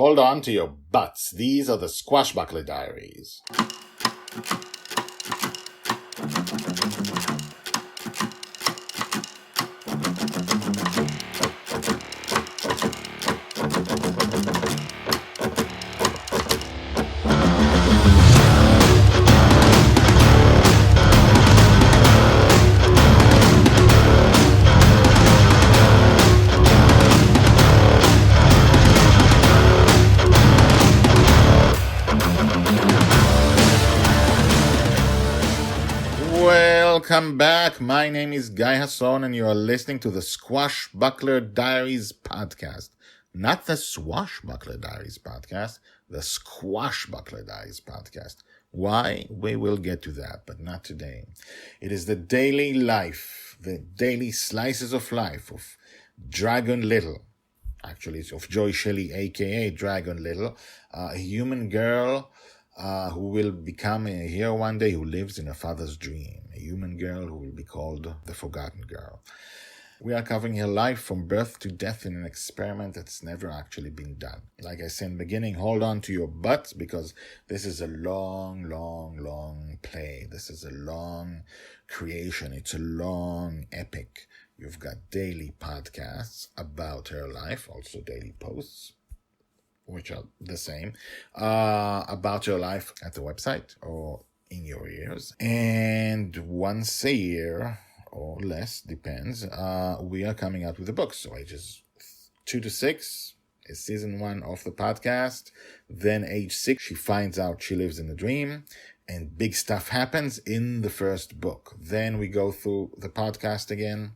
Hold on to your butts. These are the Squashbuckler Diaries. Welcome back. My name is Guy Hasson, and you are listening to the Squashbuckler Diaries podcast. Not the Swashbuckler Diaries podcast, the Squashbuckler Diaries podcast. Why? We will get to that, but not today. It is the daily life, the daily slices of life of Dragon Little. Actually, it's of Joy Shelley, aka Dragon Little, a human girl who will become a hero one day, who lives in her father's dream. A human girl who will be called the Forgotten Girl. We are covering her life from birth to death in an experiment that's never actually been done. Like I said in the beginning, hold on to your butts, because this is a long play. This is a long creation. It's a long epic. You've got daily podcasts about her life, also daily posts, which are the same, about your life at the website or in your ears. And once a year or less, depends, we are coming out with a book. So ages 2 to 6 is season 1 of the podcast. Then age 6, she finds out she lives in a dream and big stuff happens in the first book. Then we go through the podcast again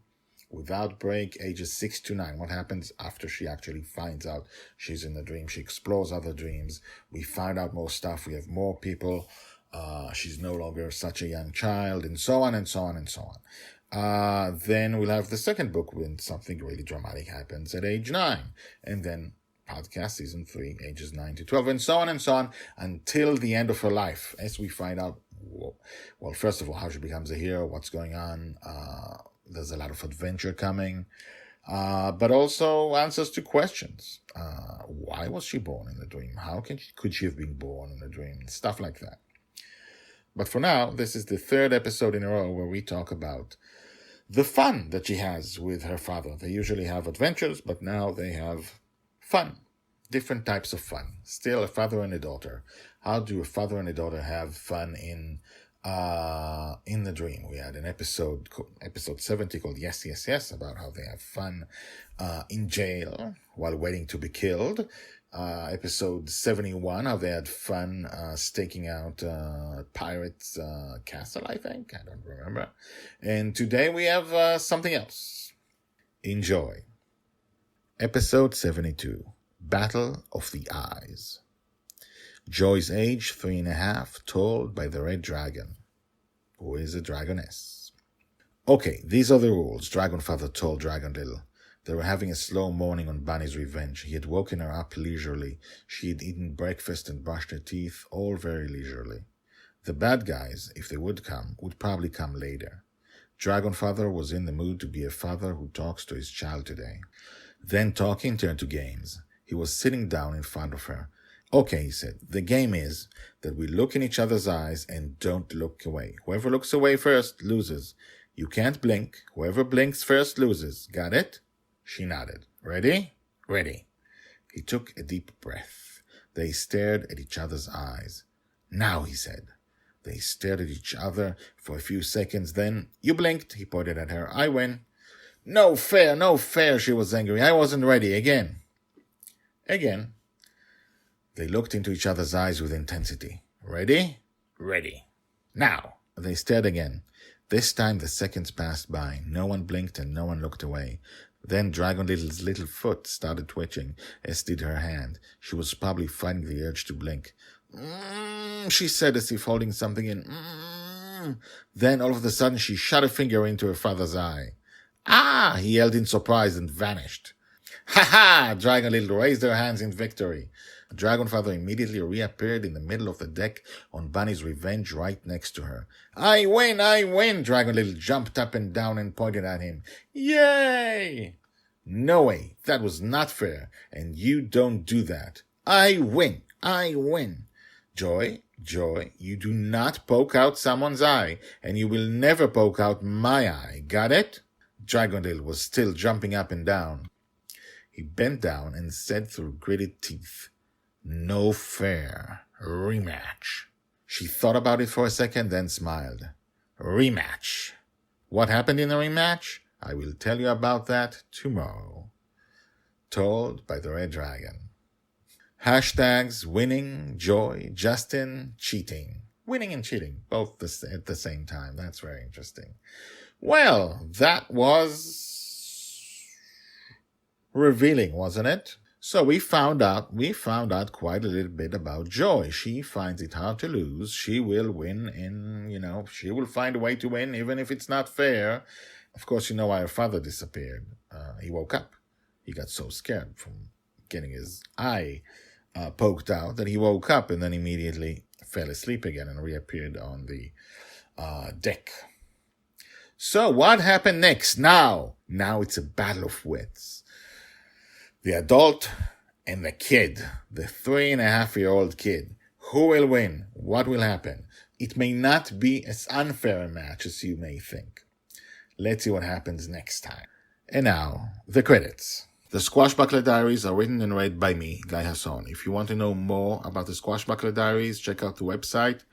without break, ages 6 to 9. What happens after she actually finds out she's in a dream? She explores other dreams. We find out more stuff. We have more people. She's no longer such a young child, and so on and so on and so on. Then we'll have the second book when something really dramatic happens at age 9. And then podcast season 3, ages 9 to 12, and so on until the end of her life, as we find out, well, first of all, how she becomes a hero, what's going on. There's a lot of adventure coming, but also answers to questions. Why was she born in a dream? How could she have been born in a dream? Stuff like that. But for now, this is the 3rd episode in a row where we talk about the fun that she has with her father. They usually have adventures, but now they have fun. Different types of fun. Still a father and a daughter. How do a father and a daughter have fun in the dream? We had an episode 70 called Yes, Yes, Yes, about how they have fun in jail while waiting to be killed. Episode 71, how they had fun staking out Pirate's Castle, I think. I don't remember. And today we have something else. Enjoy. Episode 72, Battle of the Eyes. Joy's age, 3.5, told by the Red Dragon, who is a dragoness. Okay, these are the rules, Dragonfather told Dragon Little. They were having a slow morning on Bonny's revenge. He had woken her up leisurely. She had eaten breakfast and brushed her teeth, all very leisurely. The bad guys, if they would come, would probably come later. Dragonfather was in the mood to be a father who talks to his child today. Then talking turned to games. He was sitting down in front of her. Okay, he said, the game is that we look in each other's eyes and don't look away. Whoever looks away first loses. You can't blink. Whoever blinks first loses. Got it? She nodded. Ready? Ready. He took a deep breath. They stared at each other's eyes. Now, he said. They stared at each other for a few seconds. Then, you blinked, he pointed at her. I win. No fair, she was angry. I wasn't ready. Again. They looked into each other's eyes with intensity. Ready? Ready. Now. They stared again. This time the seconds passed by. No one blinked and no one looked away. Then Dragon Little's little foot started twitching, as did her hand. She was probably fighting the urge to blink. She said as if holding something in. Then all of a sudden she shot a finger into her father's eye. Ah! He yelled in surprise and vanished. Ha! Dragon Little raised her hands in victory. Dragonfather immediately reappeared in the middle of the deck on Bonny's revenge right next to her. I win! Dragon Little jumped up and down and pointed at him. Yay! No way, that was not fair, and you don't do that. I win. I win. Joy, you do not poke out someone's eye, and you will never poke out my eye. Got it? Dragondale was still jumping up and down. He bent down and said through gritted teeth, "No fair. Rematch." She thought about it for a second, then smiled. Rematch. What happened in the rematch? I will tell you about that tomorrow. Told by the Red Dragon. Hashtags winning, joy, Justin, cheating. Winning and cheating, both at the same time. That's very interesting. Well, that was revealing, wasn't it? So we found out quite a little bit about Joy. She finds it hard to lose. She will win she will find a way to win, even if it's not fair. Of course, you know why her father disappeared. He woke up. He got so scared from getting his eye poked out that he woke up and then immediately fell asleep again and reappeared on the deck. So what happened next? Now it's a battle of wits. The adult and the kid, the 3.5-year-old kid. Who will win? What will happen? It may not be as unfair a match as you may think. Let's see what happens next time. And now, the credits. The Squashbuckler Diaries are written and read by me, Guy Hasson. If you want to know more about the Squashbuckler Diaries, check out the website,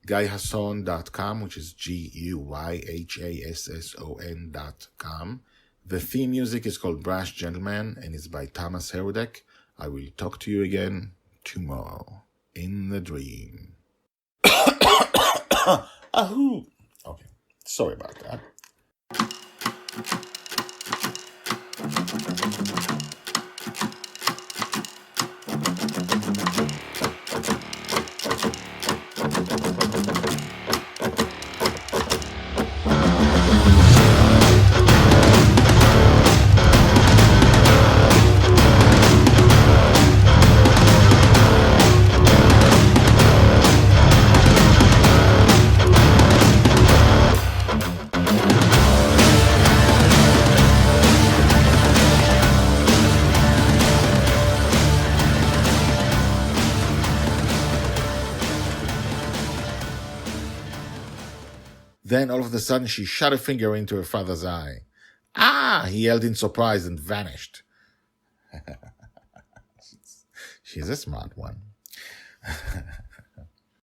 guyhasson.com, which is GUYHASSON.com. The theme music is called Brash Gentleman and is by Thomas Herudek. I will talk to you again tomorrow in the dream. Ahoo! Okay, sorry about that. Then, all of a sudden, she shot a finger into her father's eye. "Ah!" he yelled in surprise and vanished. She's a smart one.